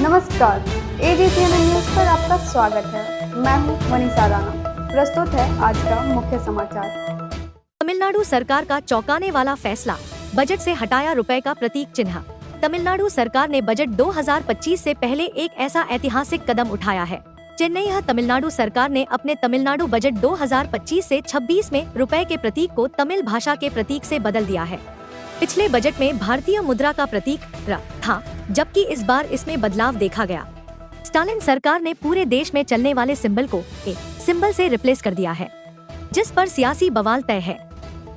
नमस्कार, AGCN news पर आपका स्वागत है। मैं हूं मनीषा राणा। प्रस्तुत है आज का मुख्य समाचार। तमिलनाडु सरकार का चौंकाने वाला फैसला, बजट से हटाया रुपए का प्रतीक चिन्ह। तमिलनाडु सरकार ने बजट 2025 से पहले एक ऐसा ऐतिहासिक कदम उठाया है। चेन्नई तमिलनाडु सरकार ने अपने तमिलनाडु बजट 2025 से 26 में रुपए के प्रतीक को तमिल भाषा के प्रतीक से बदल दिया है। पिछले बजट में भारतीय मुद्रा का प्रतीक र था, जबकि इस बार इसमें बदलाव देखा गया। स्टालिन सरकार ने पूरे देश में चलने वाले सिंबल को ए सिंबल से रिप्लेस कर दिया है, जिस पर सियासी बवाल तय है।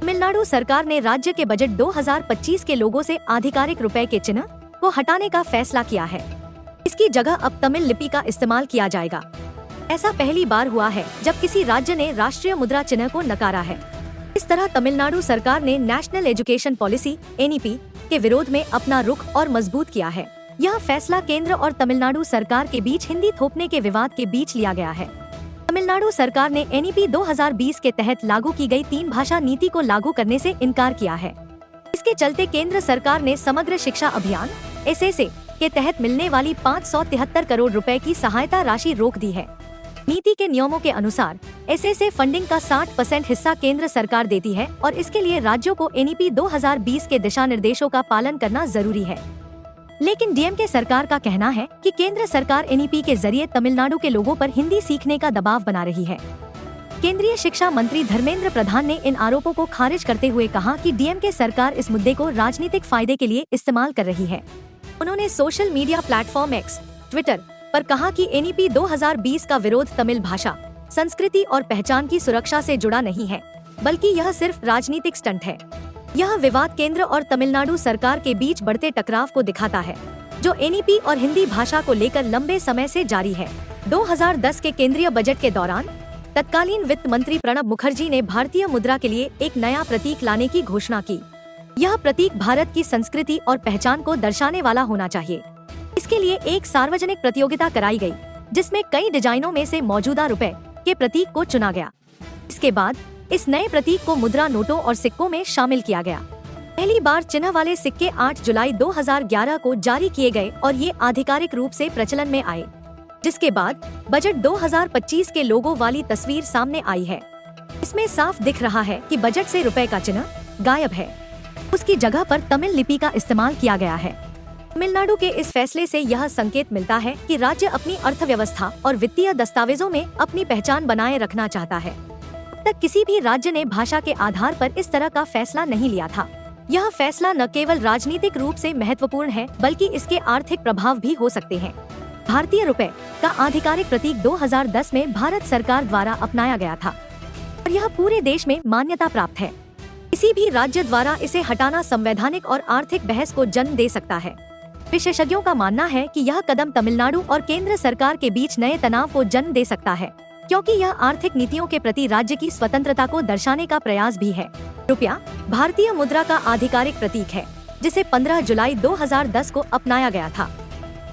तमिलनाडु सरकार ने राज्य के बजट 2025 के लोगों से आधिकारिक रुपए के चिन्ह को हटाने का फैसला किया है। इसकी जगह अब तमिल लिपि का इस्तेमाल किया जाएगा। ऐसा पहली बार हुआ है जब किसी राज्य ने राष्ट्रीय मुद्रा चिन्ह को नकारा है। इस तरह तमिलनाडु सरकार ने नेशनल एजुकेशन पॉलिसी (NEP) के विरोध में अपना रुख और मजबूत किया है। यह फैसला केंद्र और तमिलनाडु सरकार के बीच हिंदी थोपने के विवाद के बीच लिया गया है। तमिलनाडु सरकार ने NEP 2020 के तहत लागू की गई 3 भाषा नीति को लागू करने से इनकार किया है। इसके चलते केंद्र सरकार ने समग्र शिक्षा अभियान (SSA) के तहत मिलने वाली 573 करोड़ रुपए की सहायता राशि रोक दी है। नीति के नियमों के अनुसार SSA फंडिंग का 60% हिस्सा केंद्र सरकार देती है और इसके लिए राज्यों को NEP 2020 के दिशा निर्देशों का पालन करना जरूरी है। लेकिन DMK सरकार का कहना है कि केंद्र सरकार NEP के जरिए तमिलनाडु के लोगों पर हिंदी सीखने का दबाव बना रही है। केंद्रीय शिक्षा मंत्री धर्मेंद्र प्रधान ने इन आरोपों को खारिज करते हुए कहा कि DMK सरकार इस मुद्दे को राजनीतिक फायदे के लिए इस्तेमाल कर रही है। उन्होंने social media platform X, Twitter पर कहा कि NEP 2020 का विरोध तमिल भाषा, संस्कृति और पहचान की सुरक्षा से जुड़ा नहीं है, बल्कि यह सिर्फ राजनीतिक स्टंट है। यह विवाद केंद्र और तमिलनाडु सरकार के बीच बढ़ते टकराव को दिखाता है, जो NEP और हिंदी भाषा को लेकर लंबे समय से जारी है। 2010 के केंद्रीय बजट के दौरान तत्कालीन वित्त मंत्री प्रणब मुखर्जी ने भारतीय मुद्रा के लिए एक नया प्रतीक लाने की घोषणा की। यह प्रतीक भारत की संस्कृति और पहचान को दर्शाने वाला होना चाहिए। इसके लिए एक सार्वजनिक प्रतियोगिता कराई गई, जिसमें कई डिजाइनों में से मौजूदा रुपए के प्रतीक को चुना गया। इसके बाद इस नए प्रतीक को मुद्रा नोटों और सिक्कों में शामिल किया गया। पहली बार चिन्ह वाले सिक्के 8 जुलाई 2011 को जारी किए गए और ये आधिकारिक रूप से प्रचलन में आए, जिसके बाद बजट 2025 के लोगो वाली तस्वीर सामने आई है। इसमें साफ दिख रहा है कि बजट से रुपए का चिन्ह गायब है। उसकी जगह पर तमिल लिपि का इस्तेमाल किया गया है। तमिलनाडु के इस फैसले से यह संकेत मिलता है कि राज्य अपनी अर्थव्यवस्था और वित्तीय दस्तावेजों में अपनी पहचान बनाए रखना चाहता है। अब तक किसी भी राज्य ने भाषा के आधार पर इस तरह का फैसला नहीं लिया था। यह फैसला न केवल राजनीतिक रूप से महत्वपूर्ण है, बल्कि इसके आर्थिक प्रभाव भी हो सकते हैं। भारतीय रुपए का आधिकारिक प्रतीक 2010 में भारत सरकार द्वारा अपनाया गया था और यह पूरे देश में मान्यता प्राप्त है। किसी भी राज्य द्वारा इसे हटाना संवैधानिक और आर्थिक बहस को जन्म दे सकता है। विशेषज्ञों का मानना है कि यह कदम तमिलनाडु और केंद्र सरकार के बीच नए तनाव को जन्म दे सकता है, क्योंकि यह आर्थिक नीतियों के प्रति राज्य की स्वतंत्रता को दर्शाने का प्रयास भी है। रुपया भारतीय मुद्रा का आधिकारिक प्रतीक है, जिसे 15 जुलाई 2010 को अपनाया गया था।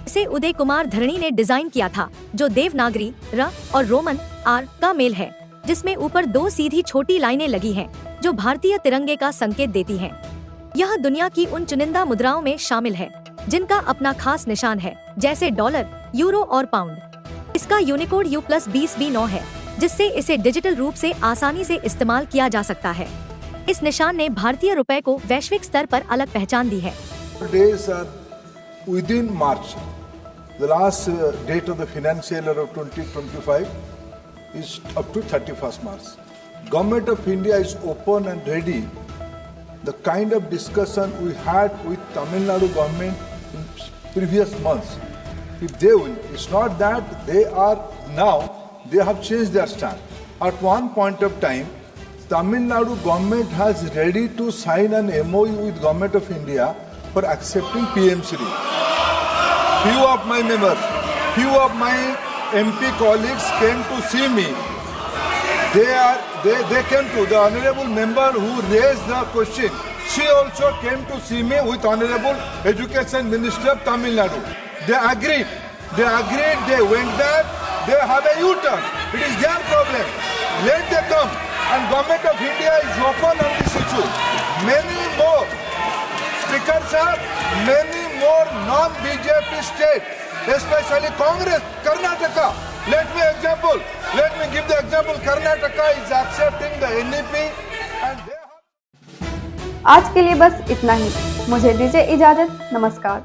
इसे उदय कुमार धरणी ने डिजाइन किया था, जो देवनागरी र और रोमन R का मेल है, जिसमें ऊपर 2 सीधी छोटी लाइनें लगी हैं, जो भारतीय तिरंगे का संकेत देती हैं। यह दुनिया की उन चुनिंदा मुद्राओं में शामिल है जिनका अपना खास निशान है, जैसे डॉलर, यूरो और पाउंड। इसका यूनिकोड U+20B9 है, जिससे इसे डिजिटल रूप से आसानी से इस्तेमाल किया जा सकता है। इस निशान ने भारतीय रुपए को वैश्विक स्तर पर अलग पहचान दी है। Days are within March. The last date of the financial year of 2025 is up to 31st March. Government of India is open and ready. The kind of discussion we had with Tamil Nadu government in previous months, if they will, it's not that they are now, they have changed their stand. At one point of time, Tamil Nadu government has ready to sign an MOU with Government of India for accepting PMCD. Few of my members, few of my MP colleagues came to see me. They came to the honorable member who raised the question. She also came to see me with honorable Education Minister of Tamil Nadu. They agreed. They went there. They have a U-turn. It is their problem. Let them come. And Government of India is open on this issue. Many more speakers are, many more non-BJP state, especially Congress, Karnataka. Let me give the example. Karnataka is accepting the NEP and they have... आज के लिए बस इतना ही। मुझे दीजिए इजाजत। नमस्कार।